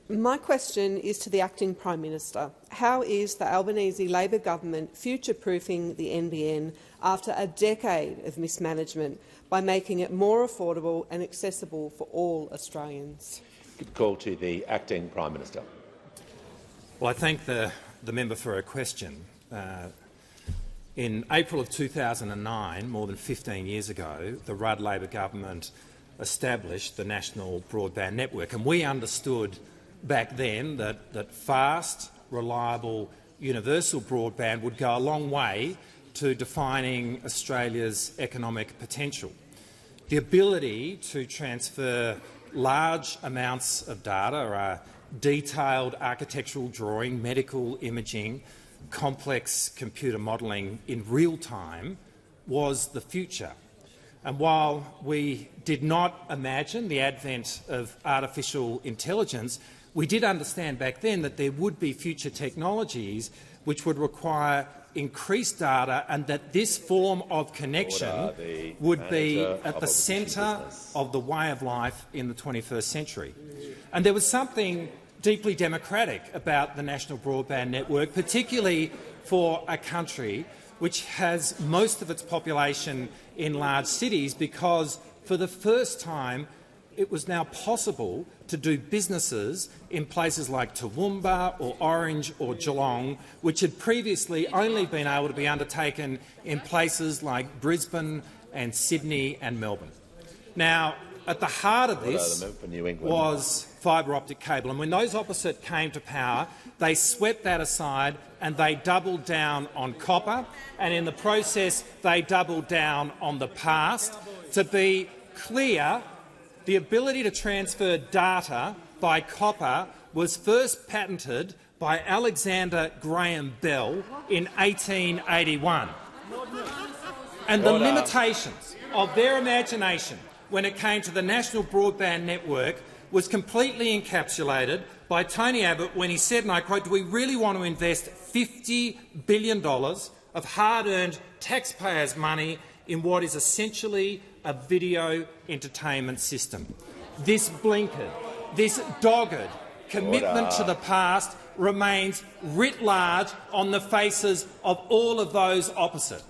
My question is to the Acting Prime Minister. How is the Albanese Labor government future-proofing the NBN after a decade of mismanagement by making it more affordable and accessible for all Australians? Good call to the Acting Prime Minister. Well, I thank the member for her question. In April of 2009, more than 15 years ago, the Rudd Labor government established the National Broadband Network, and we understood back then that fast, reliable, universal broadband would go a long way to defining Australia's economic potential. The ability to transfer large amounts of data, detailed architectural drawing, medical imaging, complex computer modelling in real time was the future. And while we did not imagine the advent of artificial intelligence, we did understand back then that there would be future technologies which would require increased data, and that this form of connection would be at the centre of the way of life in the 21st century. And there was something deeply democratic about the National Broadband Network, particularly for a country which has most of its population in large cities, because for the first time it was now possible to do businesses in places like Toowoomba or Orange or Geelong, which had previously only been able to be undertaken in places like Brisbane and Sydney and Melbourne. Now, at the heart of this was fibre optic cable, and when those opposite came to power, they swept that aside and they doubled down on copper, and in the process they doubled down on the past. To be clear, the ability to transfer data by copper was first patented by Alexander Graham Bell in 1881. And the limitations of their imagination when it came to the National Broadband Network was completely encapsulated by Tony Abbott when he said, and I quote, "Do we really want to invest $50 billion of hard-earned taxpayers' money in what is essentially a video entertainment system?" This blinkered, this dogged commitment to the past remains writ large on the faces of all of those opposite.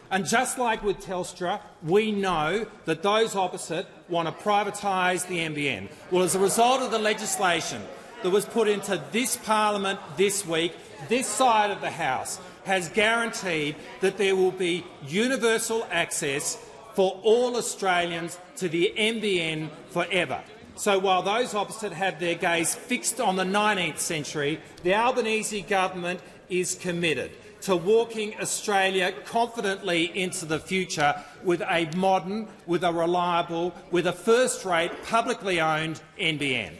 And just like with Telstra, we know that those opposite want to privatise the NBN. Well, as a result of the legislation that was put into this parliament this week, this side of the House has guaranteed that there will be universal access for all Australians to the NBN forever. So while those opposite have their gaze fixed on the 19th century, the Albanese government is committed to walking Australia confidently into the future with a modern, with a reliable, with a first-rate, publicly owned NBN.